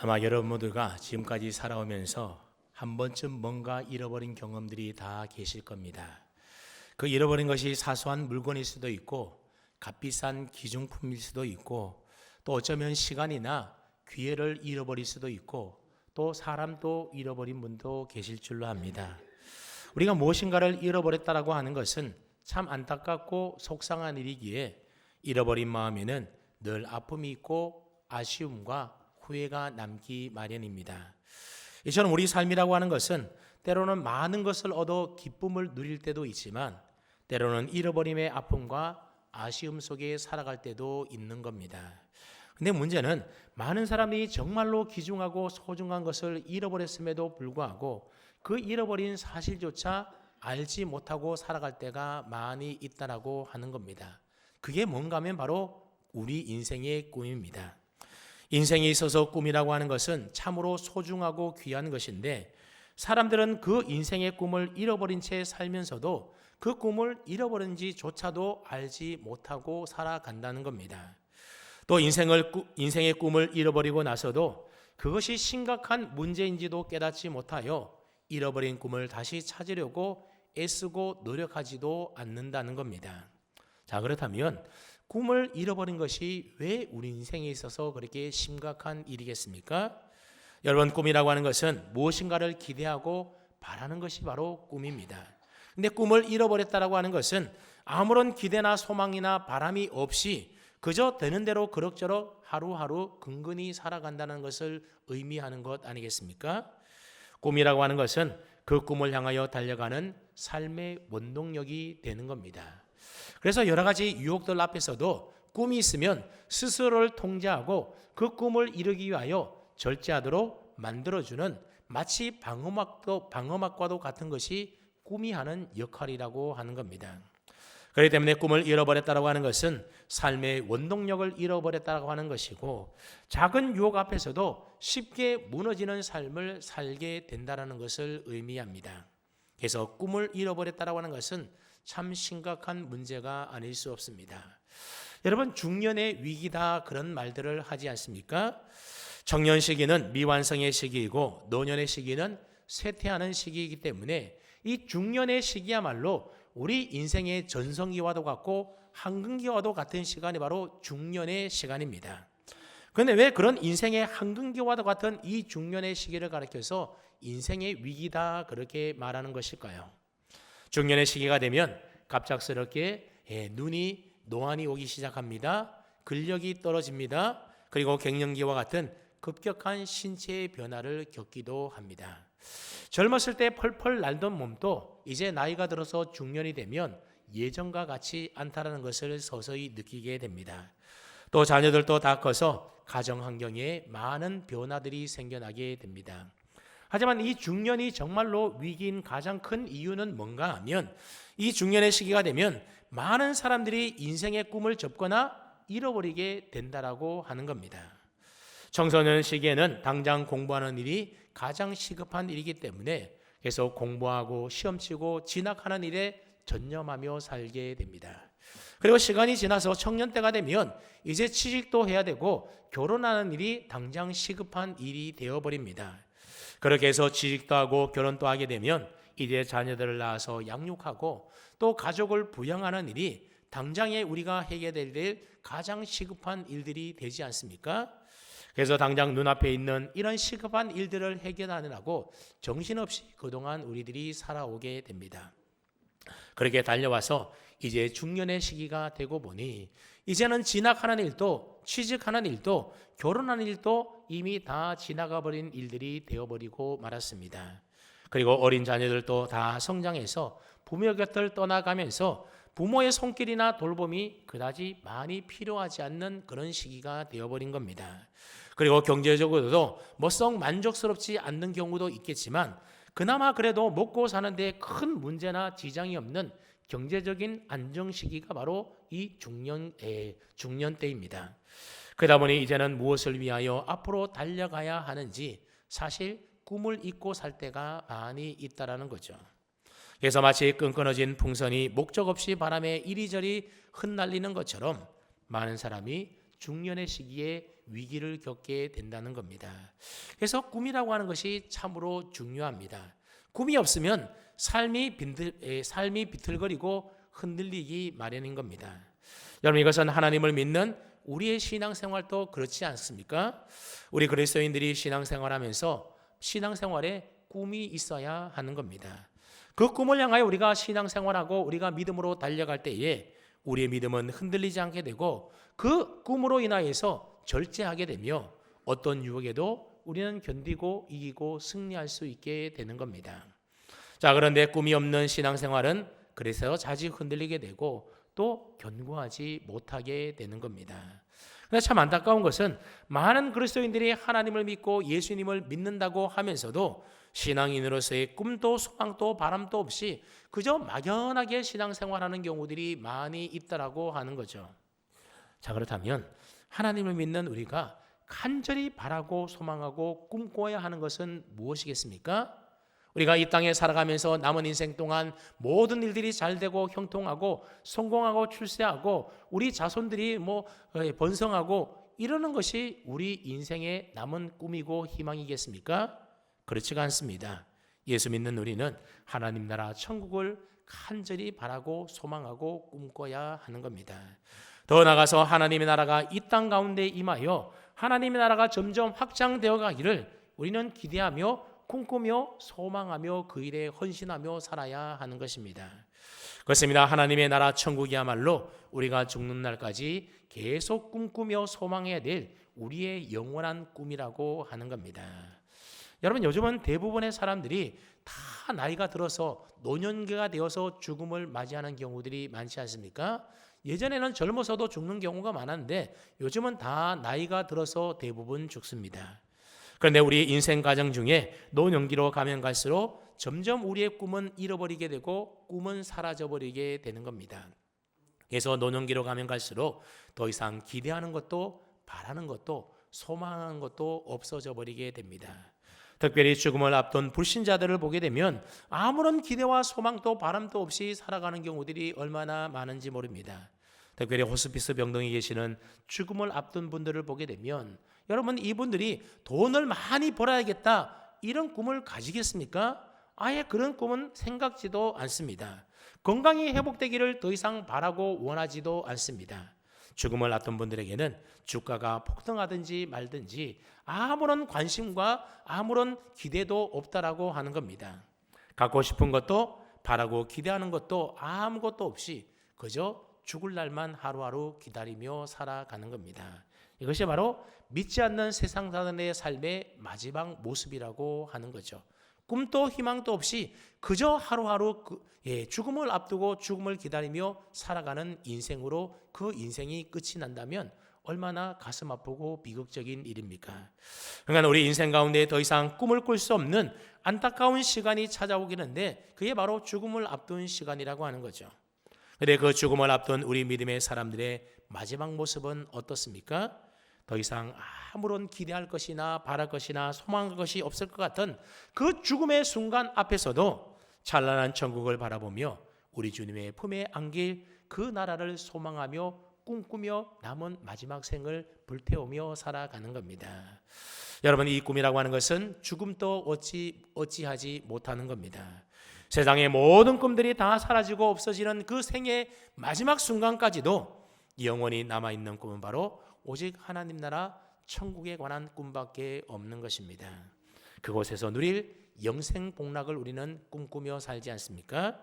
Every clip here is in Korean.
아마 여러분 모두가 지금까지 살아오면서 한 번쯤 뭔가 잃어버린 경험들이 다 계실 겁니다. 그 잃어버린 것이 사소한 물건일 수도 있고 값비싼 기중품일 수도 있고 또 어쩌면 시간이나 기회를 잃어버릴 수도 있고 또 사람도 잃어버린 분도 계실 줄로 압니다. 우리가 무엇인가를 잃어버렸다라고 하는 것은 참 안타깝고 속상한 일이기에 잃어버린 마음에는 늘 아픔이 있고 아쉬움과 후회가 남기 마련입니다. 이처럼 우리 삶이라고 하는 것은 때로는 많은 것을 얻어 기쁨을 누릴 때도 있지만 때로는 잃어버림의 아픔과 아쉬움 속에 살아갈 때도 있는 겁니다. 근데 문제는 많은 사람이 정말로 귀중하고 소중한 것을 잃어버렸음에도 불구하고 그 잃어버린 사실조차 알지 못하고 살아갈 때가 많이 있다라고 하는 겁니다. 그게 뭔가 하면 바로 우리 인생의 꿈입니다. 인생에 있어서 꿈이라고 하는 것은 참으로 소중하고 귀한 것인데 사람들은 그 인생의 꿈을 잃어버린 채 살면서도 그 꿈을 잃어버린지조차도 알지 못하고 살아간다는 겁니다. 또 인생의 꿈을 잃어버리고 나서도 그것이 심각한 문제인지도 깨닫지 못하여 잃어버린 꿈을 다시 찾으려고 애쓰고 노력하지도 않는다는 겁니다. 자, 그렇다면 꿈을 잃어버린 것이 왜 우리 인생에 있어서 그렇게 심각한 일이겠습니까? 여러분, 꿈이라고 하는 것은 무엇인가를 기대하고 바라는 것이 바로 꿈입니다. 근데 꿈을 잃어버렸다라고 하는 것은 아무런 기대나 소망이나 바람이 없이 그저 되는 대로 그럭저럭 하루하루 근근히 살아간다는 것을 의미하는 것 아니겠습니까? 꿈이라고 하는 것은 그 꿈을 향하여 달려가는 삶의 원동력이 되는 겁니다. 그래서 여러 가지 유혹들 앞에서도 꿈이 있으면 스스로를 통제하고 그 꿈을 이루기 위하여 절제하도록 만들어주는 마치 방어막과도 같은 것이 꿈이 하는 역할이라고 하는 겁니다. 그렇기 때문에 꿈을 잃어버렸다고 하는 것은 삶의 원동력을 잃어버렸다고 하는 것이고 작은 유혹 앞에서도 쉽게 무너지는 삶을 살게 된다는 것을 의미합니다. 그래서 꿈을 잃어버렸다고 하는 것은 참 심각한 문제가 아닐 수 없습니다. 여러분, 중년의 위기다 그런 말들을 하지 않습니까? 청년 시기는 미완성의 시기이고 노년의 시기는 쇠퇴하는 시기이기 때문에 이 중년의 시기야말로 우리 인생의 전성기와도 같고 황금기와도 같은 시간이 바로 중년의 시간입니다. 그런데 왜 그런 인생의 황금기와도 같은 이 중년의 시기를 가리켜서 인생의 위기다 그렇게 말하는 것일까요? 중년의 시기가 되면 갑작스럽게 눈이 노안이 오기 시작합니다. 근력이 떨어집니다. 그리고 갱년기와 같은 급격한 신체의 변화를 겪기도 합니다. 젊었을 때 펄펄 날던 몸도 이제 나이가 들어서 중년이 되면 예전과 같지 않다는 것을 서서히 느끼게 됩니다. 또 자녀들도 다 커서 가정 환경에 많은 변화들이 생겨나게 됩니다. 하지만 이 중년이 정말로 위기인 가장 큰 이유는 뭔가 하면 이 중년의 시기가 되면 많은 사람들이 인생의 꿈을 접거나 잃어버리게 된다라고 하는 겁니다. 청소년 시기에는 당장 공부하는 일이 가장 시급한 일이기 때문에 계속 공부하고 시험치고 진학하는 일에 전념하며 살게 됩니다. 그리고 시간이 지나서 청년 때가 되면 이제 취직도 해야 되고 결혼하는 일이 당장 시급한 일이 되어버립니다. 그렇게 해서 취직도 하고 결혼도 하게 되면 이제 자녀들을 낳아서 양육하고 또 가족을 부양하는 일이 당장에 우리가 해야 될 일 가장 시급한 일들이 되지 않습니까? 그래서 당장 눈앞에 있는 이런 시급한 일들을 해결하느라고 정신없이 그동안 우리들이 살아오게 됩니다. 그렇게 달려와서 이제 중년의 시기가 되고 보니 이제는 진학하는 일도 취직하는 일도 결혼하는 일도 이미 다 지나가 버린 일들이 되어버리고 말았습니다. 그리고 어린 자녀들도 다 성장해서 부모 곁을 떠나가면서 부모의 손길이나 돌봄이 그다지 많이 필요하지 않는 그런 시기가 되어버린 겁니다. 그리고 경제적으로도 썩 만족스럽지 않는 경우도 있겠지만 그나마 그래도 먹고 사는데 큰 문제나 지장이 없는 경제적인 안정 시기가 바로 이 중년 때입니다. 그러다 보니 이제는 무엇을 위하여 앞으로 달려가야 하는지 사실 꿈을 잊고 살 때가 많이 있다라는 거죠. 그래서 마치 끈끈어진 풍선이 목적 없이 바람에 이리저리 흩날리는 것처럼 많은 사람이 중년의 시기에 위기를 겪게 된다는 겁니다. 그래서 꿈이라고 하는 것이 참으로 중요합니다. 꿈이 없으면 삶이 비틀거리고 흔들리기 마련인 겁니다. 여러분, 이것은 하나님을 믿는 우리의 신앙생활도 그렇지 않습니까? 우리 그리스도인들이 신앙생활하면서 신앙생활에 꿈이 있어야 하는 겁니다. 그 꿈을 향하여 우리가 신앙생활하고 우리가 믿음으로 달려갈 때에 우리의 믿음은 흔들리지 않게 되고 그 꿈으로 인하여서 절제하게 되며 어떤 유혹에도 우리는 견디고 이기고 승리할 수 있게 되는 겁니다. 자, 그런데 꿈이 없는 신앙생활은 그래서 자주 흔들리게 되고 또 견고하지 못하게 되는 겁니다. 그런데 참 안타까운 것은 많은 그리스도인들이 하나님을 믿고 예수님을 믿는다고 하면서도 신앙인으로서의 꿈도 소망도 바람도 없이 그저 막연하게 신앙생활하는 경우들이 많이 있다라고 하는 거죠. 자, 그렇다면 하나님을 믿는 우리가 간절히 바라고 소망하고 꿈꿔야 하는 것은 무엇이겠습니까? 우리가 이 땅에 살아가면서 남은 인생 동안 모든 일들이 잘 되고 형통하고 성공하고 출세하고 우리 자손들이 번성하고 이러는 것이 우리 인생의 남은 꿈이고 희망이겠습니까? 그렇지가 않습니다. 예수 믿는 우리는 하나님 나라 천국을 간절히 바라고 소망하고 꿈꿔야 하는 겁니다. 더 나아가서 하나님의 나라가 이 땅 가운데 임하여 하나님의 나라가 점점 확장되어 가기를 우리는 기대하며 꿈꾸며 소망하며 그 일에 헌신하며 살아야 하는 것입니다. 그렇습니다. 하나님의 나라 천국이야말로 우리가 죽는 날까지 계속 꿈꾸며 소망해야 될 우리의 영원한 꿈이라고 하는 겁니다. 여러분, 요즘은 대부분의 사람들이 다 나이가 들어서 노년기가 되어서 죽음을 맞이하는 경우들이 많지 않습니까? 예전에는 젊어서도 죽는 경우가 많았는데 요즘은 다 나이가 들어서 대부분 죽습니다. 그런데 우리 인생 과정 중에 노년기로 가면 갈수록 점점 우리의 꿈은 잃어버리게 되고 꿈은 사라져버리게 되는 겁니다. 그래서 노년기로 가면 갈수록 더 이상 기대하는 것도 바라는 것도 소망하는 것도 없어져 버리게 됩니다. 특별히 죽음을 앞둔 불신자들을 보게 되면 아무런 기대와 소망도 바람도 없이 살아가는 경우들이 얼마나 많은지 모릅니다. 특별히 호스피스 병동에 계시는 죽음을 앞둔 분들을 보게 되면 여러분, 이분들이 돈을 많이 벌어야겠다 이런 꿈을 가지겠습니까? 아예 그런 꿈은 생각지도 않습니다. 건강이 회복되기를 더 이상 바라고 원하지도 않습니다. 죽음을 앞둔 분들에게는 주가가 폭등하든지 말든지 아무런 관심과 아무런 기대도 없다라고 하는 겁니다. 갖고 싶은 것도 바라고 기대하는 것도 아무것도 없이 그저 죽을 날만 하루하루 기다리며 살아가는 겁니다. 이것이 바로 믿지 않는 세상 사람의 삶의 마지막 모습이라고 하는 거죠. 꿈도 희망도 없이 그저 하루하루 죽음을 앞두고 죽음을 기다리며 살아가는 인생으로 그 인생이 끝이 난다면 얼마나 가슴 아프고 비극적인 일입니까? 그러니까 우리 인생 가운데 더 이상 꿈을 꿀 수 없는 안타까운 시간이 찾아오기는데 그게 바로 죽음을 앞둔 시간이라고 하는 거죠. 그런데 그 죽음을 앞둔 우리 믿음의 사람들의 마지막 모습은 어떻습니까? 더 이상 아무런 기대할 것이나 바랄 것이나 소망할 것이 없을 것 같은 그 죽음의 순간 앞에서도 찬란한 천국을 바라보며 우리 주님의 품에 안길 그 나라를 소망하며 꿈꾸며 남은 마지막 생을 불태우며 살아가는 겁니다. 여러분, 이 꿈이라고 하는 것은 죽음도 어찌하지 못하는 겁니다. 세상의 모든 꿈들이 다 사라지고 없어지는 그 생의 마지막 순간까지도 영원히 남아있는 꿈은 바로 오직 하나님 나라 천국에 관한 꿈밖에 없는 것입니다. 그곳에서 누릴 영생 복락을 우리는 꿈꾸며 살지 않습니까?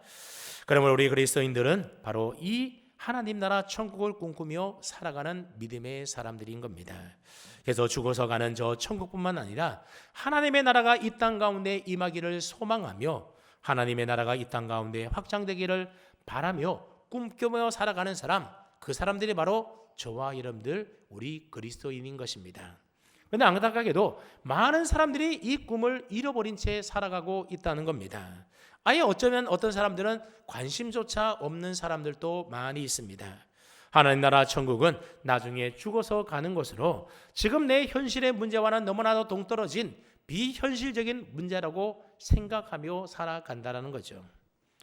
그러면 우리 그리스도인들은 바로 이 하나님 나라 천국을 꿈꾸며 살아가는 믿음의 사람들인 겁니다. 그래서 죽어서 가는 저 천국뿐만 아니라 하나님의 나라가 이 땅 가운데 임하기를 소망하며 하나님의 나라가 이 땅 가운데 확장되기를 바라며 꿈꾸며 살아가는 사람, 그 사람들이 바로 저와 여러분들 우리 그리스도인인 것입니다. 그런데 안타깝게도 많은 사람들이 이 꿈을 잃어버린 채 살아가고 있다는 겁니다. 아예 어쩌면 어떤 사람들은 관심조차 없는 사람들도 많이 있습니다. 하나님 나라 천국은 나중에 죽어서 가는 것으로 지금 내 현실의 문제와는 너무나도 동떨어진 비현실적인 문제라고 생각하며 살아간다는 거죠.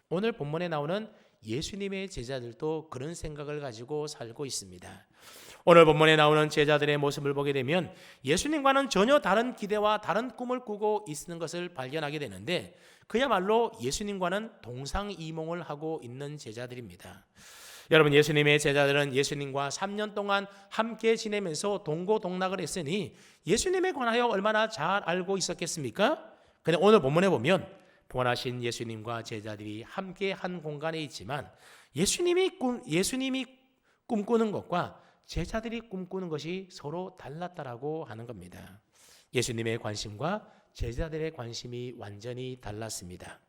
오늘 본문에 나오는 예수님의 제자들도 그런 생각을 가지고 살고 있습니다. 오늘 본문에 나오는 제자들의 모습을 보게 되면 예수님과는 전혀 다른 기대와 다른 꿈을 꾸고 있는 것을 발견하게 되는데, 그야말로 예수님과는 동상이몽을 하고 있는 제자들입니다. 여러분, 예수님의 제자들은 예수님과 3년 동안 함께 지내면서 동고동락을 했으니 예수님에 관하여 얼마나 잘 알고 있었겠습니까? 근데 오늘 본문에 보면 부활하신 예수님과 제자들이 함께 한 공간에 있지만 예수님이 꿈꾸는 것과 제자들이 꿈꾸는 것이 서로 달랐다라고 하는 겁니다. 예수님의 관심과 제자들의 관심이 완전히 달랐습니다.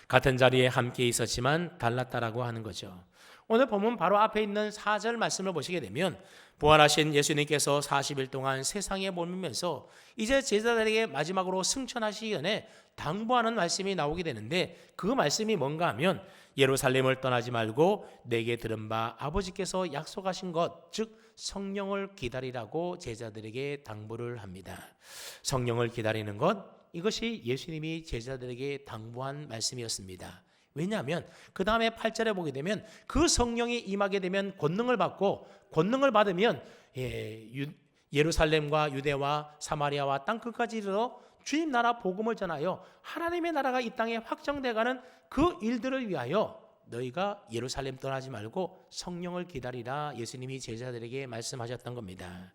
같은 자리에 함께 있었지만 달랐다라고 하는 거죠. 오늘 본문 바로 앞에 있는 4절 말씀을 보시게 되면 부활하신 예수님께서 40일 동안 세상에 머물면서 이제 제자들에게 마지막으로 승천하시기 전에 당부하는 말씀이 나오게 되는데, 그 말씀이 뭔가 하면 예루살렘을 떠나지 말고 내게 들은 바 아버지께서 약속하신 것, 즉 성령을 기다리라고 제자들에게 당부를 합니다. 성령을 기다리는 것, 이것이 예수님이 제자들에게 당부한 말씀이었습니다. 왜냐하면 그 다음에 8절에 보게 되면 그 성령이 임하게 되면 권능을 받고, 권능을 받으면 예루살렘과 유대와 사마리아와 땅끝까지 이르러 주님 나라 복음을 전하여 하나님의 나라가 이 땅에 확정돼가는 그 일들을 위하여 너희가 예루살렘 떠나지 말고 성령을 기다리라, 예수님이 제자들에게 말씀하셨던 겁니다.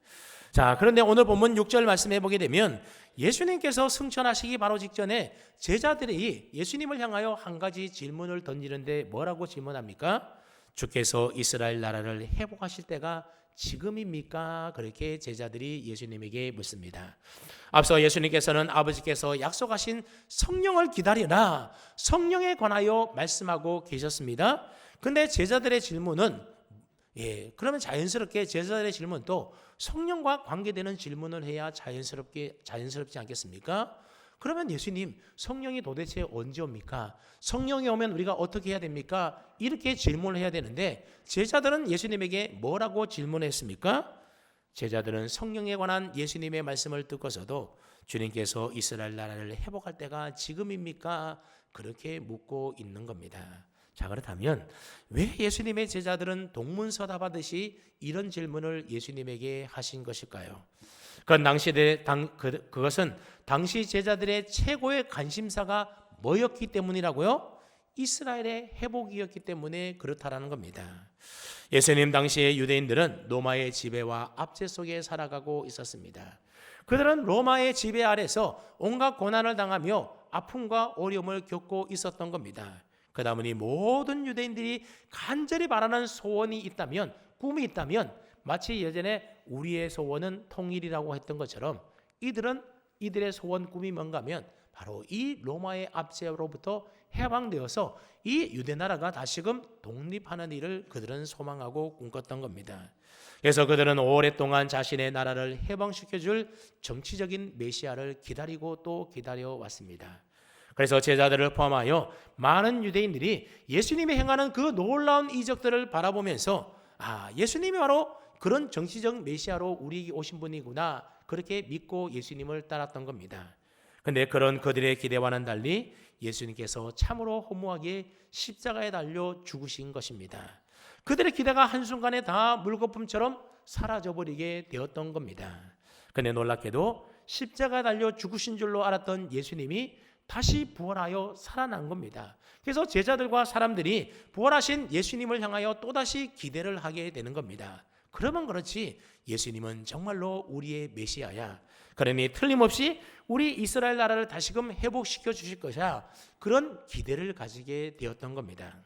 자, 그런데 오늘 본문 6절 말씀해 보게 되면 예수님께서 승천하시기 바로 직전에 제자들이 예수님을 향하여 한 가지 질문을 던지는데 뭐라고 질문합니까? 주께서 이스라엘 나라를 회복하실 때가 지금입니까? 그렇게 제자들이 예수님에게 묻습니다. 앞서 예수님께서는 아버지께서 약속하신 성령을 기다리라, 성령에 관하여 말씀하고 계셨습니다. 근데 제자들의 질문은 그러면 자연스럽게 제자들의 질문도 성령과 관계되는 질문을 해야 자연스럽지 않겠습니까? 그러면 예수님, 성령이 도대체 언제 옵니까? 성령이 오면 우리가 어떻게 해야 됩니까? 이렇게 질문을 해야 되는데 제자들은 예수님에게 뭐라고 질문했습니까? 제자들은 성령에 관한 예수님의 말씀을 듣고서도 주님께서 이스라엘 나라를 회복할 때가 지금입니까? 그렇게 묻고 있는 겁니다. 자, 그렇다면 왜 예수님의 제자들은 동문서답하듯이 이런 질문을 예수님에게 하신 것일까요? 그것은 당시 제자들의 최고의 관심사가 뭐였기 때문이라고요? 이스라엘의 회복이었기 때문에 그렇다라는 겁니다. 예수님 당시의 유대인들은 로마의 지배와 압제 속에 살아가고 있었습니다. 그들은 로마의 지배 아래서 온갖 고난을 당하며 아픔과 어려움을 겪고 있었던 겁니다. 그러다 보니 모든 유대인들이 간절히 바라는 소원이 있다면, 꿈이 있다면 마치 예전에 우리의 소원은 통일이라고 했던 것처럼 이들의 소원 꿈이 뭔가 하면 바로 이 로마의 압제로부터 해방되어서 이 유대 나라가 다시금 독립하는 일을 그들은 소망하고 꿈꿨던 겁니다. 그래서 그들은 오랫동안 자신의 나라를 해방시켜줄 정치적인 메시아를 기다리고 또 기다려왔습니다. 그래서 제자들을 포함하여 많은 유대인들이 예수님이 행하는 그 놀라운 이적들을 바라보면서 예수님이 바로 그런 정치적 메시아로 우리에게 오신 분이구나, 그렇게 믿고 예수님을 따랐던 겁니다. 그런데 그런 그들의 기대와는 달리 예수님께서 참으로 허무하게 십자가에 달려 죽으신 것입니다. 그들의 기대가 한순간에 다 물거품처럼 사라져버리게 되었던 겁니다. 그런데 놀랍게도 십자가에 달려 죽으신 줄로 알았던 예수님이 다시 부활하여 살아난 겁니다. 그래서 제자들과 사람들이 부활하신 예수님을 향하여 또다시 기대를 하게 되는 겁니다. 그러면 그렇지, 예수님은 정말로 우리의 메시아야, 그러니 틀림없이 우리 이스라엘 나라를 다시금 회복시켜 주실 것이야, 그런 기대를 가지게 되었던 겁니다.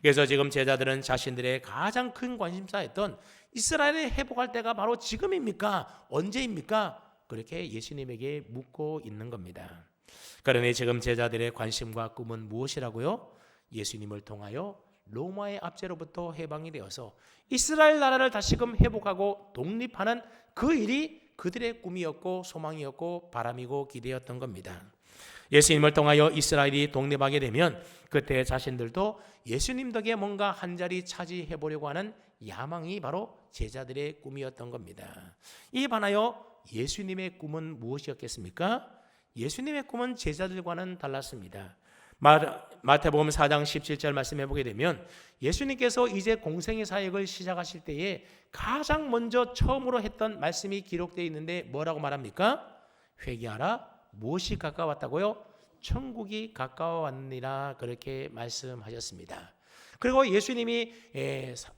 그래서 지금 제자들은 자신들의 가장 큰 관심사였던 이스라엘을 회복할 때가 바로 지금입니까? 언제입니까? 그렇게 예수님에게 묻고 있는 겁니다. 그러니 지금 제자들의 관심과 꿈은 무엇이라고요? 예수님을 통하여 로마의 압제로부터 해방이 되어서 이스라엘 나라를 다시금 회복하고 독립하는 그 일이 그들의 꿈이었고 소망이었고 바람이고 기대였던 겁니다. 예수님을 통하여 이스라엘이 독립하게 되면 그때 자신들도 예수님 덕에 뭔가 한 자리 차지해보려고 하는 야망이 바로 제자들의 꿈이었던 겁니다. 이에 반하여 예수님의 꿈은 무엇이었겠습니까? 예수님의 꿈은 제자들과는 달랐습니다. 마태복음 4장 17절 말씀해 보게 되면 예수님께서 이제 공생의 사역을 시작하실 때에 가장 먼저 처음으로 했던 말씀이 기록되어 있는데 뭐라고 말합니까? 회개하라. 무엇이 가까웠다고요? 천국이 가까워왔느니라, 그렇게 말씀하셨습니다. 그리고 예수님이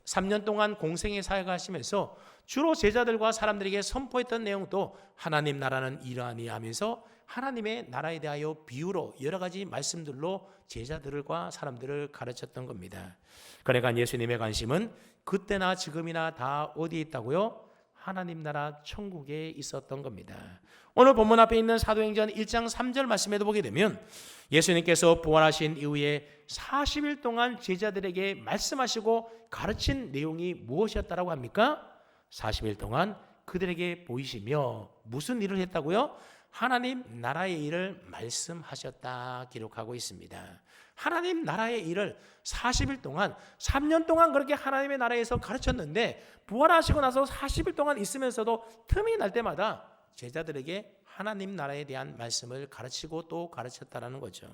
3년 동안 공생의 사역을 하시면서 주로 제자들과 사람들에게 선포했던 내용도 하나님 나라는 이러하니 하면서 하나님의 나라에 대하여 비유로 여러 가지 말씀들로 제자들과 사람들을 가르쳤던 겁니다. 그러니까 예수님의 관심은 그때나 지금이나 다 어디에 있다고요? 하나님 나라 천국에 있었던 겁니다. 오늘 본문 앞에 있는 사도행전 1장 3절 말씀에도 보게 되면 예수님께서 부활하신 이후에 40일 동안 제자들에게 말씀하시고 가르친 내용이 무엇이었다고 합니까? 40일 동안 그들에게 보이시며 무슨 일을 했다고요? 하나님 나라의 일을 말씀하셨다 기록하고 있습니다. 하나님 나라의 일을 40일 동안 3년 동안 그렇게 하나님의 나라에서 가르쳤는데 부활하시고 나서 40일 동안 있으면서도 틈이 날 때마다 제자들에게 하나님 나라에 대한 말씀을 가르치고 또 가르쳤다라는 거죠.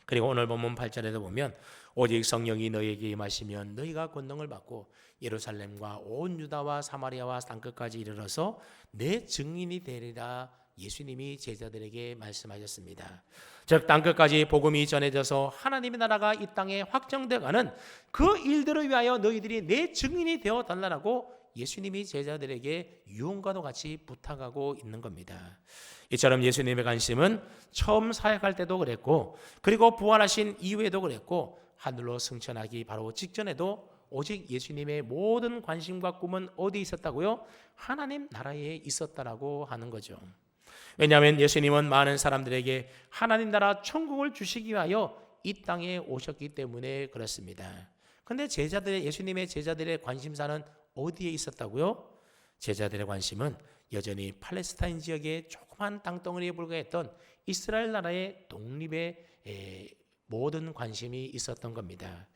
그리고 오늘 본문 8절에도 보면 오직 성령이 너희에게 임하시면 너희가 권능을 받고 예루살렘과 온 유다와 사마리아와 땅끝까지 이르러서 내 증인이 되리라, 예수님이 제자들에게 말씀하셨습니다. 즉 땅끝까지 복음이 전해져서 하나님의 나라가 이 땅에 확정되어가는 그 일들을 위하여 너희들이 내 증인이 되어 달라고 예수님이 제자들에게 유언과도 같이 부탁하고 있는 겁니다. 이처럼 예수님의 관심은 처음 사역할 때도 그랬고 그리고 부활하신 이후에도 그랬고 하늘로 승천하기 바로 직전에도 오직 예수님의 모든 관심과 꿈은 어디 있었다고요? 하나님 나라에 있었다라고 하는 거죠. 왜냐하면 예수님은 많은 사람들에게 하나님 나라 천국을 주시기 위하여 이 땅에 오셨기 때문에 그렇습니다. 그런데 예수님의 제자들의 관심사는 어디에 있었다고요? 제자들의 관심은 여전히 팔레스타인 지역의 조그만 땅덩어리에 불과했던 이스라엘 나라의 독립에 모든 관심이 있었던 겁니다.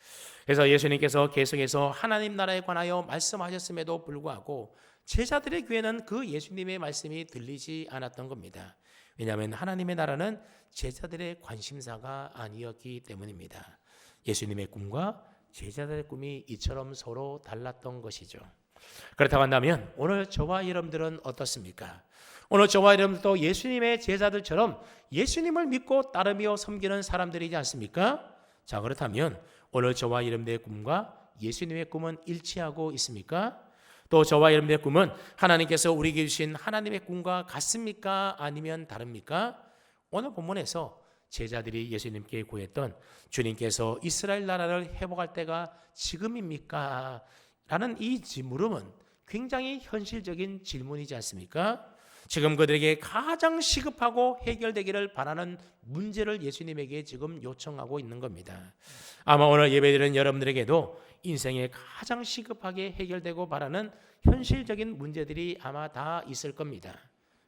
그래서 예수님께서 계속해서 하나님 나라에 관하여 말씀하셨음에도 불구하고 제자들의 귀에는 그 예수님의 말씀이 들리지 않았던 겁니다. 왜냐하면 하나님의 나라는 제자들의 관심사가 아니었기 때문입니다. 예수님의 꿈과 제자들의 꿈이 이처럼 서로 달랐던 것이죠. 그렇다고 한다면 오늘 저와 여러분들은 어떻습니까? 오늘 저와 여러분들도 예수님의 제자들처럼 예수님을 믿고 따르며 섬기는 사람들이지 않습니까? 자, 그렇다면 오늘 저와 여러분들의 꿈과 예수님의 꿈은 일치하고 있습니까? 또 저와 여러분들의 꿈은 하나님께서 우리에게 주신 하나님의 꿈과 같습니까? 아니면 다릅니까? 오늘 본문에서 제자들이 예수님께 구했던 주님께서 이스라엘 나라를 회복할 때가 지금입니까? 라는 이 물음은 굉장히 현실적인 질문이지 않습니까? 지금 그들에게 가장 시급하고 해결되기를 바라는 문제를 예수님에게 지금 요청하고 있는 겁니다. 아마 오늘 예배드리는 여러분들에게도 인생에 가장 시급하게 해결되고 바라는 현실적인 문제들이 아마 다 있을 겁니다.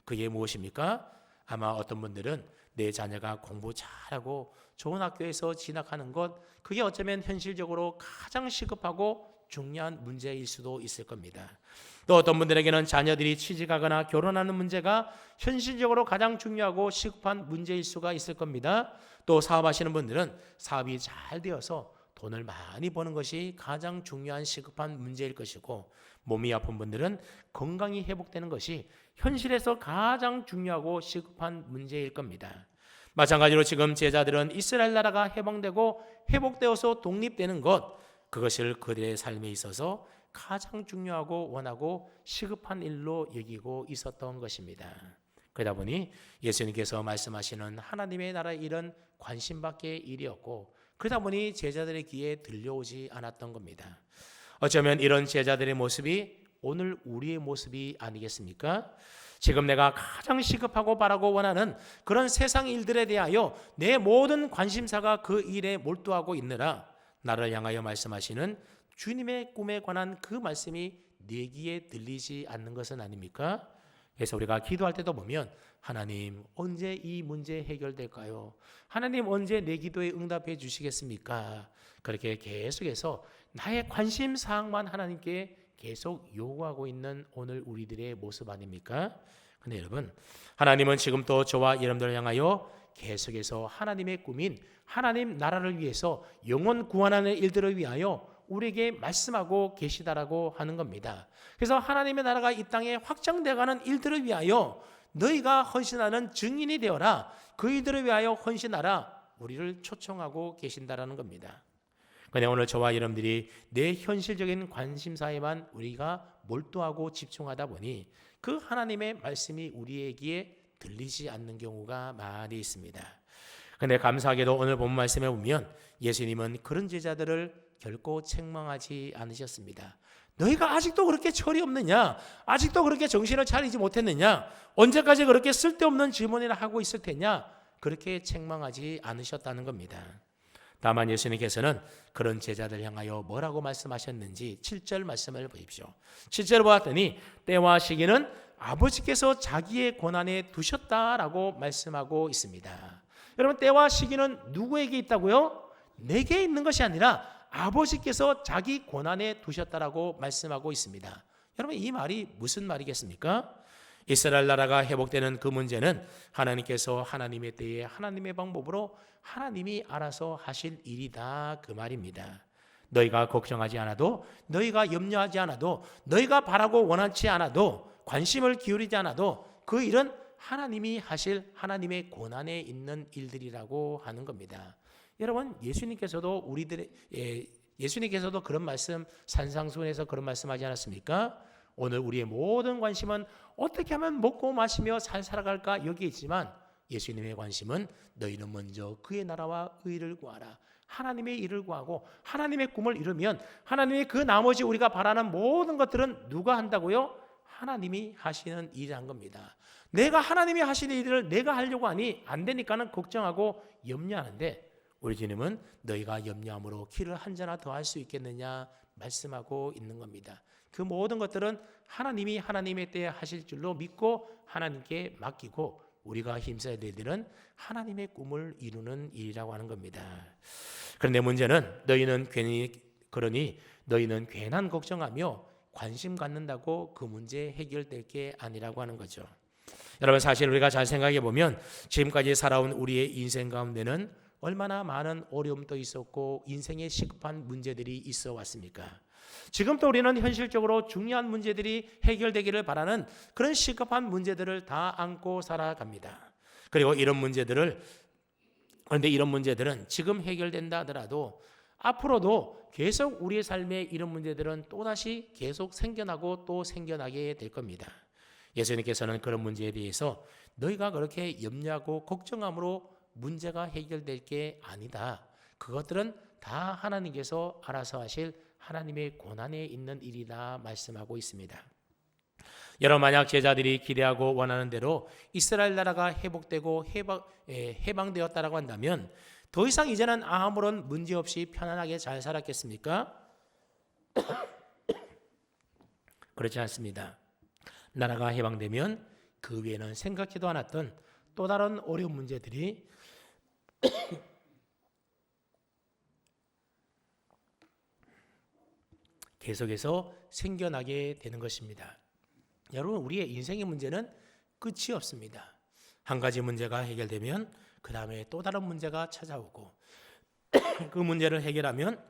그게 무엇입니까? 아마 어떤 분들은 내 자녀가 공부 잘하고 좋은 학교에서 진학하는 것, 그게 어쩌면 현실적으로 가장 시급하고 중요한 문제일 수도 있을 겁니다. 또 어떤 분들에게는 자녀들이 취직하거나 결혼하는 문제가 현실적으로 가장 중요하고 시급한 문제일 수가 있을 겁니다. 또 사업하시는 분들은 사업이 잘 되어서 돈을 많이 버는 것이 가장 중요한 시급한 문제일 것이고, 몸이 아픈 분들은 건강이 회복되는 것이 현실에서 가장 중요하고 시급한 문제일 겁니다. 마찬가지로 지금 제자들은 이스라엘 나라가 해방되고 회복되어서 독립되는 것, 그것을 그들의 삶에 있어서 가장 중요하고 원하고 시급한 일로 여기고 있었던 것입니다. 그러다 보니 예수님께서 말씀하시는 하나님의 나라의 일은 관심밖의 일이었고, 그러다 보니 제자들의 귀에 들려오지 않았던 겁니다. 어쩌면 이런 제자들의 모습이 오늘 우리의 모습이 아니겠습니까? 지금 내가 가장 시급하고 바라고 원하는 그런 세상 일들에 대하여 내 모든 관심사가 그 일에 몰두하고 있느라 나를 향하여 말씀하시는 주님의 꿈에 관한 그 말씀이 내 귀에 들리지 않는 것은 아닙니까? 그래서 우리가 기도할 때도 보면 하나님 언제 이 문제 해결될까요? 하나님 언제 내 기도에 응답해 주시겠습니까? 그렇게 계속해서 나의 관심 사항만 하나님께 계속 요구하고 있는 오늘 우리들의 모습 아닙니까? 근데 여러분, 하나님은 지금도 저와 여러분들을 향하여 계속해서 하나님의 꿈인 하나님 나라를 위해서 영혼 구원하는 일들을 위하여 우리에게 말씀하고 계시다라고 하는 겁니다. 그래서 하나님의 나라가 이 땅에 확장되어가는 일들을 위하여 너희가 헌신하는 증인이 되어라. 그 일들을 위하여 헌신하라. 우리를 초청하고 계신다라는 겁니다. 그런데 오늘 저와 여러분들이 내 현실적인 관심사에만 우리가 몰두하고 집중하다 보니 그 하나님의 말씀이 우리에게 들리지 않는 경우가 많이 있습니다. 그런데 감사하게도 오늘 본 말씀에 보면 예수님은 그런 제자들을 결코 책망하지 않으셨습니다. 너희가 아직도 그렇게 철이 없느냐? 아직도 그렇게 정신을 차리지 못했느냐? 언제까지 그렇게 쓸데없는 질문이나 하고 있을 테냐? 그렇게 책망하지 않으셨다는 겁니다. 다만 예수님께서는 그런 제자들 향하여 뭐라고 말씀하셨는지 7절 말씀을 보십시오. 7절 보았더니 때와 시기는 아버지께서 자기의 권한에 두셨다라고 말씀하고 있습니다. 여러분, 때와 시기는 누구에게 있다고요? 내게 있는 것이 아니라 아버지께서 자기 권한에 두셨다라고 말씀하고 있습니다. 여러분, 이 말이 무슨 말이겠습니까? 이스라엘 나라가 회복되는 그 문제는 하나님께서 하나님의 때에 하나님의 방법으로 하나님이 알아서 하실 일이다, 그 말입니다. 너희가 걱정하지 않아도, 너희가 염려하지 않아도, 너희가 바라고 원하지 않아도, 관심을 기울이지 않아도 그 일은 하나님이 하실 하나님의 권한에 있는 일들이라고 하는 겁니다. 여러분, 예수님께서도 예수님께서도 그런 말씀, 산상수훈에서 그런 말씀하지 않았습니까? 오늘 우리의 모든 관심은 어떻게 하면 먹고 마시며 잘 살아갈까 여기에 있지만 예수님의 관심은 너희는 먼저 그의 나라와 의를 구하라. 하나님의 일을 구하고 하나님의 꿈을 이루면 하나님의 그 나머지 우리가 바라는 모든 것들은 누가 한다고요? 하나님이 하시는 일이란 겁니다. 내가 하나님이 하시는 일을 내가 하려고 하니 안 되니까는 걱정하고 염려하는데 우리 주님은 너희가 염려함으로 키를 한 자나 더 할 수 있겠느냐 말씀하고 있는 겁니다. 그 모든 것들은 하나님이 하나님의 때에 하실 줄로 믿고 하나님께 맡기고 우리가 힘써야 될 일은 하나님의 꿈을 이루는 일이라고 하는 겁니다. 그런데 문제는 그러니 너희는 괜한 걱정하며 관심 갖는다고 그 문제 해결될 게 아니라고 하는 거죠. 여러분, 사실 우리가 잘 생각해 보면 지금까지 살아온 우리의 인생 가운데는 얼마나 많은 어려움도 있었고 인생에 시급한 문제들이 있어 왔습니까? 지금도 우리는 현실적으로 중요한 문제들이 해결되기를 바라는 그런 시급한 문제들을 다 안고 살아갑니다. 그리고 그런데 이런 문제들은 지금 해결된다 하더라도 앞으로도 계속 우리의 삶에 이런 문제들은 또다시 계속 생겨나고 또 생겨나게 될 겁니다. 예수님께서는 그런 문제에 대해서 너희가 그렇게 염려하고 걱정함으로 문제가 해결될 게 아니다. 그것들은 다 하나님께서 알아서 하실 하나님의 권한에 있는 일이다 말씀하고 있습니다. 여러분, 만약 제자들이 기대하고 원하는 대로 이스라엘 나라가 회복되고 해방되었다라고 한다면 더 이상 이제는 아무런 문제 없이 편안하게 잘 살았겠습니까? 그렇지 않습니다. 나라가 해방되면 그 위에는 생각지도 않았던 또 다른 어려운 문제들이 계속해서 생겨나게 되는 것입니다. 여러분, 우리의 인생의 문제는 끝이 없습니다. 한 가지 문제가 해결되면 그 다음에 또 다른 문제가 찾아오고 그 문제를 해결하면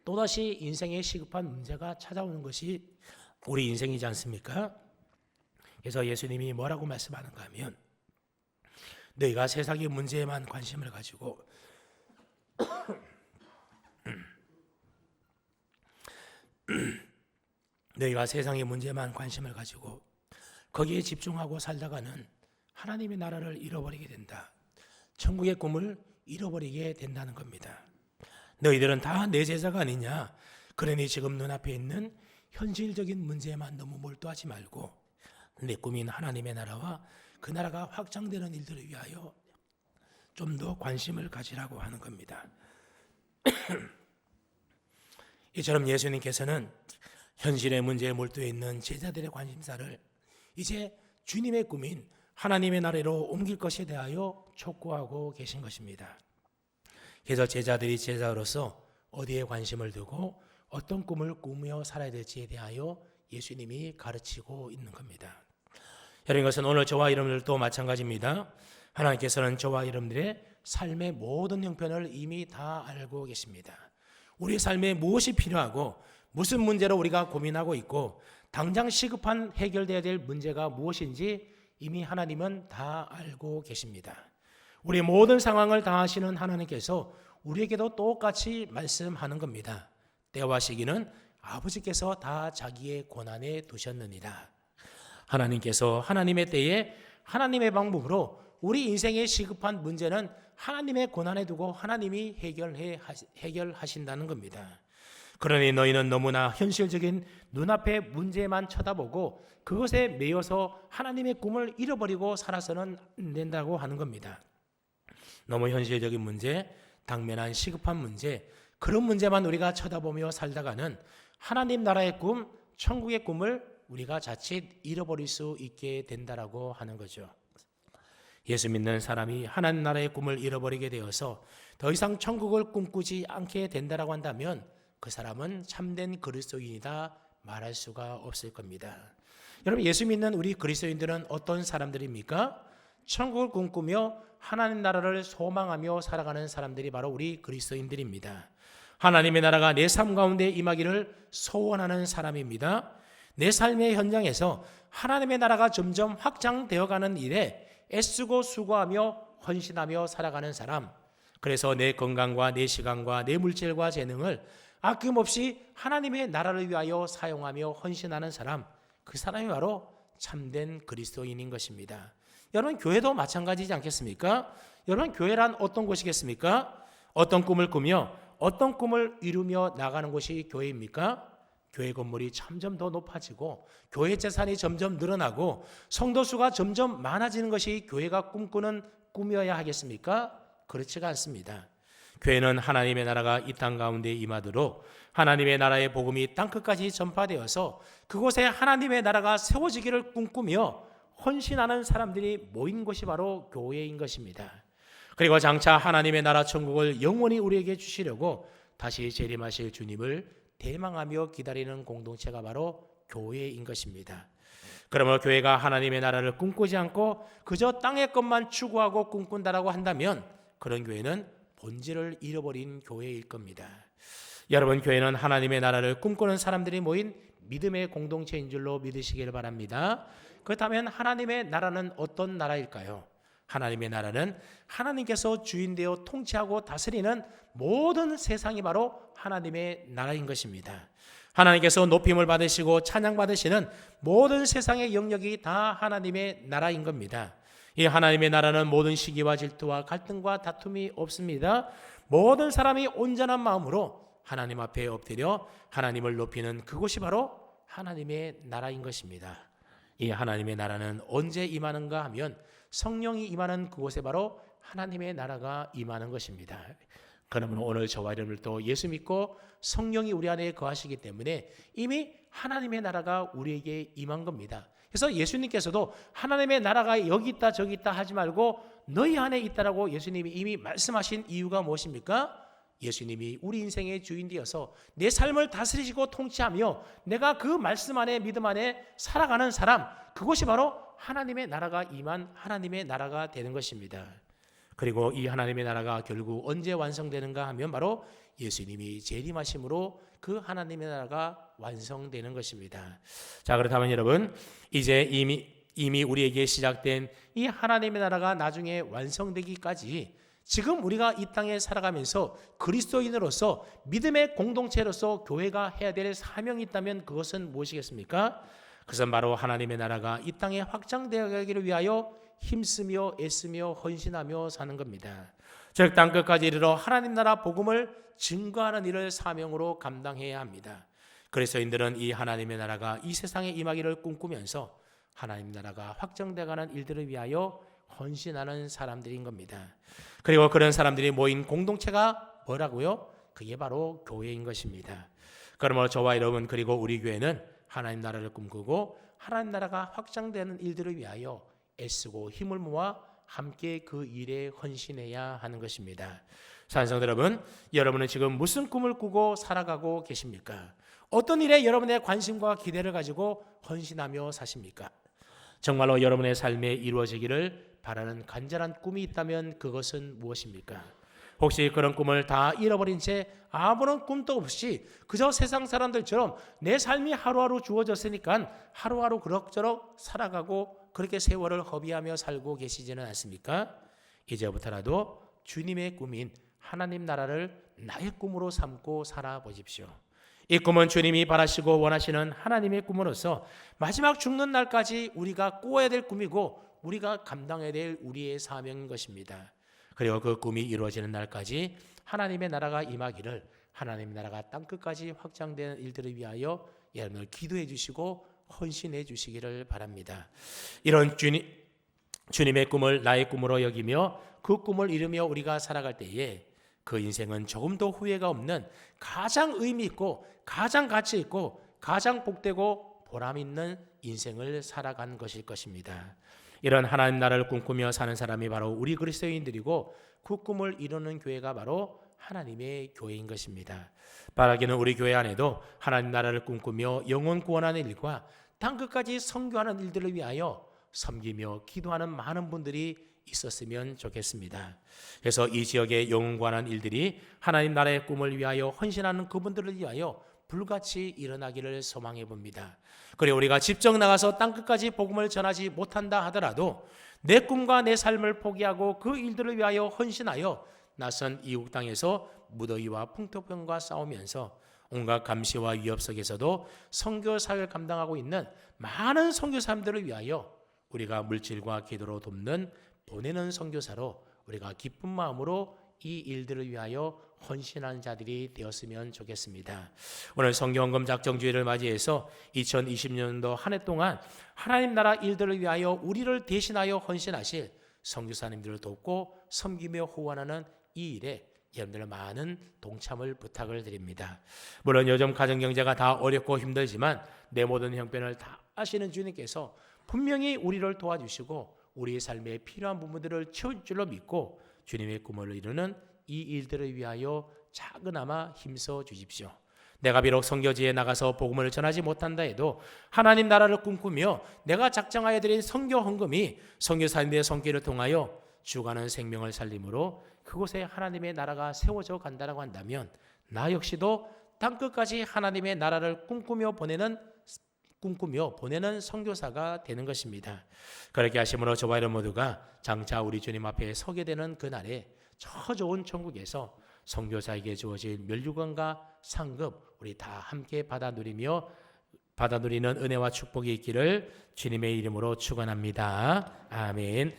또다시 인생에 시급한 문제가 찾아오는 것이 우리 인생이지 않습니까? 그래서 예수님이 뭐라고 말씀하는가 하면 너희가 세상의 문제에만 관심을 가지고 너희가 세상의 문제만 관심을 가지고 거기에 집중하고 살다가는 하나님의 나라를 잃어버리게 된다. 천국의 꿈을 잃어버리게 된다는 겁니다. 너희들은 다 내 제자가 아니냐? 그러니 지금 눈앞에 있는 현실적인 문제에만 너무 몰두하지 말고 내 꿈인 하나님의 나라와 그 나라가 확장되는 일들을 위하여 좀 더 관심을 가지라고 하는 겁니다. 이처럼 예수님께서는 현실의 문제에 몰두해 있는 제자들의 관심사를 이제 주님의 꿈인 하나님의 나라로 옮길 것에 대하여 촉구하고 계신 것입니다. 그래서 제자들이 제자로서 어디에 관심을 두고 어떤 꿈을 꾸며 살아야 될지에 대하여 예수님이 가르치고 있는 겁니다. 여러분, 이것은 오늘 저와 여러분들도 마찬가지입니다. 하나님께서는 저와 여러분들의 삶의 모든 형편을 이미 다 알고 계십니다. 우리 삶에 무엇이 필요하고 무슨 문제로 우리가 고민하고 있고 당장 시급한 해결돼야 될 문제가 무엇인지 이미 하나님은 다 알고 계십니다. 우리 모든 상황을 다 아시는 하나님께서 우리에게도 똑같이 말씀하는 겁니다. 때와 시기는 아버지께서 다 자기의 권한에 두셨느니라. 하나님께서 하나님의 때에 하나님의 방법으로 우리 인생의 시급한 문제는 하나님의 권한에 두고 하나님이 해결하신다는 겁니다. 그러니 너희는 너무나 현실적인 눈앞의 문제만 쳐다보고 그것에 매여서 하나님의 꿈을 잃어버리고 살아서는 안 된다고 하는 겁니다. 너무 현실적인 문제, 당면한 시급한 문제, 그런 문제만 우리가 쳐다보며 살다가는 하나님 나라의 꿈, 천국의 꿈을 우리가 자칫 잃어버릴 수 있게 된다라고 하는 거죠. 예수 믿는 사람이 하나님 나라의 꿈을 잃어버리게 되어서 더 이상 천국을 꿈꾸지 않게 된다라고 한다면 그 사람은 참된 그리스도인이다 말할 수가 없을 겁니다. 여러분, 예수 믿는 우리 그리스도인들은 어떤 사람들입니까? 천국을 꿈꾸며 하나님 나라를 소망하며 살아가는 사람들이 바로 우리 그리스도인들입니다. 하나님의 나라가 내 삶 가운데 임하기를 소원하는 사람입니다. 내 삶의 현장에서 하나님의 나라가 점점 확장되어가는 일에 애쓰고 수고하며 헌신하며 살아가는 사람, 그래서 내 건강과 내 시간과 내 물질과 재능을 아낌없이 하나님의 나라를 위하여 사용하며 헌신하는 사람, 그 사람이 바로 참된 그리스도인인 것입니다. 여러분, 교회도 마찬가지지 않겠습니까? 여러분, 교회란 어떤 곳이겠습니까? 어떤 꿈을 꾸며 어떤 꿈을 이루며 나가는 곳이 교회입니까? 교회 건물이 점점 더 높아지고 교회 재산이 점점 늘어나고 성도 수가 점점 많아지는 것이 교회가 꿈꾸는 꿈이어야 하겠습니까? 그렇지가 않습니다. 교회는 하나님의 나라가 이 땅 가운데 임하도록 하나님의 나라의 복음이 땅끝까지 전파되어서 그곳에 하나님의 나라가 세워지기를 꿈꾸며 헌신하는 사람들이 모인 곳이 바로 교회인 것입니다. 그리고 장차 하나님의 나라 천국을 영원히 우리에게 주시려고 다시 재림하실 주님을 대망하며 기다리는 공동체가 바로 교회인 것입니다. 그러므로 교회가 하나님의 나라를 꿈꾸지 않고 그저 땅의 것만 추구하고 꿈꾼다라고 한다면 그런 교회는 본질을 잃어버린 교회일 겁니다. 여러분, 교회는 하나님의 나라를 꿈꾸는 사람들이 모인 믿음의 공동체인 줄로 믿으시길 바랍니다. 그렇다면 하나님의 나라는 어떤 나라일까요? 하나님의 나라는 하나님께서 주인되어 통치하고 다스리는 모든 세상이 바로 하나님의 나라인 것입니다. 하나님께서 높임을 받으시고 찬양받으시는 모든 세상의 영역이 다 하나님의 나라인 겁니다. 이 하나님의 나라는 모든 시기와 질투와 갈등과 다툼이 없습니다. 모든 사람이 온전한 마음으로 하나님 앞에 엎드려 하나님을 높이는 그곳이 바로 하나님의 나라인 것입니다. 이 하나님의 나라는 언제 임하는가 하면 성령이 임하는 그곳에 바로 하나님의 나라가 임하는 것입니다. 그러면 오늘 저와 여러분들도 예수 믿고 성령이 우리 안에 거하시기 때문에 이미 하나님의 나라가 우리에게 임한 겁니다. 그래서 예수님께서도 하나님의 나라가 여기 있다 저기 있다 하지 말고 너희 안에 있다라고 예수님이 이미 말씀하신 이유가 무엇입니까? 예수님이 우리 인생의 주인 되어서 내 삶을 다스리시고 통치하며 내가 그 말씀 안에 믿음 안에 살아가는 사람, 그것이 바로 하나님의 나라가 임한 하나님의 나라가 되는 것입니다. 그리고 이 하나님의 나라가 결국 언제 완성되는가 하면 바로 예수님이 재림하심으로 그 하나님의 나라가 완성되는 것입니다. 자, 그렇다면 여러분, 이제 이미 우리에게 시작된 이 하나님의 나라가 나중에 완성되기까지 지금 우리가 이 땅에 살아가면서 그리스도인으로서 믿음의 공동체로서 교회가 해야 될 사명이 있다면 그것은 무엇이겠습니까? 그것은 바로 하나님의 나라가 이 땅에 확장되어 가기를 위하여 힘쓰며 애쓰며 헌신하며 사는 겁니다. 즉 땅끝까지 이르러 하나님 나라 복음을 증거하는 일을 사명으로 감당해야 합니다. 그리스도인들은 이 하나님의 나라가 이 세상에 임하기를 꿈꾸면서 하나님 나라가 확장되어가는 일들을 위하여 헌신하는 사람들인 겁니다. 그리고 그런 사람들이 모인 공동체가 뭐라고요? 그게 바로 교회인 것입니다. 그러므로 저와 여러분 그리고 우리 교회는 하나님 나라를 꿈꾸고 하나님 나라가 확장되는 일들을 위하여 애쓰고 힘을 모아 함께 그 일에 헌신해야 하는 것입니다. 사랑하는 여러분, 여러분은 지금 무슨 꿈을 꾸고 살아가고 계십니까? 어떤 일에 여러분의 관심과 기대를 가지고 헌신하며 사십니까? 정말로 여러분의 삶에 이루어지기를 바라는 간절한 꿈이 있다면 그것은 무엇입니까? 혹시 그런 꿈을 다 잃어버린 채 아무런 꿈도 없이 그저 세상 사람들처럼 내 삶이 하루하루 주어졌으니까 하루하루 그럭저럭 살아가고 그렇게 세월을 허비하며 살고 계시지는 않습니까? 이제부터라도 주님의 꿈인 하나님 나라를 나의 꿈으로 삼고 살아보십시오. 이 꿈은 주님이 바라시고 원하시는 하나님의 꿈으로서 마지막 죽는 날까지 우리가 꾸어야 될 꿈이고 우리가 감당해야 될 우리의 사명인 것입니다. 그리고 그 꿈이 이루어지는 날까지 하나님의 나라가 임하기를, 하나님의 나라가 땅끝까지 확장되는 일들을 위하여 여러분을 기도해 주시고 헌신해 주시기를 바랍니다. 이런 주님의 꿈을 나의 꿈으로 여기며 그 꿈을 이루며 우리가 살아갈 때에 그 인생은 조금 더 후회가 없는 가장 의미 있고 가장 가치 있고 가장 복되고 보람 있는 인생을 살아간 것일 것입니다. 이런 하나님 나라를 꿈꾸며 사는 사람이 바로 우리 그리스도인들이고 그 꿈을 이루는 교회가 바로 하나님의 교회인 것입니다. 바라기는 우리 교회 안에도 하나님 나라를 꿈꾸며 영혼 구원하는 일과 땅끝까지 선교하는 일들을 위하여 섬기며 기도하는 많은 분들이 있었으면 좋겠습니다. 그래서 이 지역의 영혼 구원하는 일들이 하나님 나라의 꿈을 위하여 헌신하는 그분들을 위하여 불같이 일어나기를 소망해 봅니다. 그리고 우리가 직접 나가서 땅끝까지 복음을 전하지 못한다 하더라도 내 꿈과 내 삶을 포기하고 그 일들을 위하여 헌신하여 낯선 이웃 땅에서 무더위와 풍토병과 싸우면서 온갖 감시와 위협 속에서도 선교 사역을 감당하고 있는 많은 선교사님들을 위하여 우리가 물질과 기도로 돕는 보내는 선교사로 우리가 기쁜 마음으로 이 일들을 위하여 헌신하는 자들이 되었으면 좋겠습니다. 오늘 성경헌금 작정주의를 맞이해서 2020년도 한 해 동안 하나님 나라 일들을 위하여 우리를 대신하여 헌신하실 선교사님들을 돕고 섬기며 후원하는 이 일에 여러분들 많은 동참을 부탁을 드립니다. 물론 요즘 가정경제가 다 어렵고 힘들지만 내 모든 형편을 다 아시는 주님께서 분명히 우리를 도와주시고 우리의 삶에 필요한 부분들을 채울 줄로 믿고 주님의 꿈을 이루는 이 일들을 위하여 작은아마 힘써 주십시오. 내가 비록 선교지에 나가서 복음을 전하지 못한다 해도 하나님 나라를 꿈꾸며 내가 작정하여 드린 선교 헌금이 선교사님의 손길을 통하여 죽어가는 생명을 살림으로 그곳에 하나님의 나라가 세워져 간다고 한다면 나 역시도 땅끝까지 하나님의 나라를 꿈꾸며 보내는 선교사가 되는 것입니다. 그렇게 하심으로 저와 여러분 모두가 장차 우리 주님 앞에 서게 되는 그날에 저 좋은 천국에서 선교사에게 주어진 멸류관과 상급 우리 다 함께 받아 누리는 은혜와 축복이 있기를 주님의 이름으로 축원합니다. 아멘.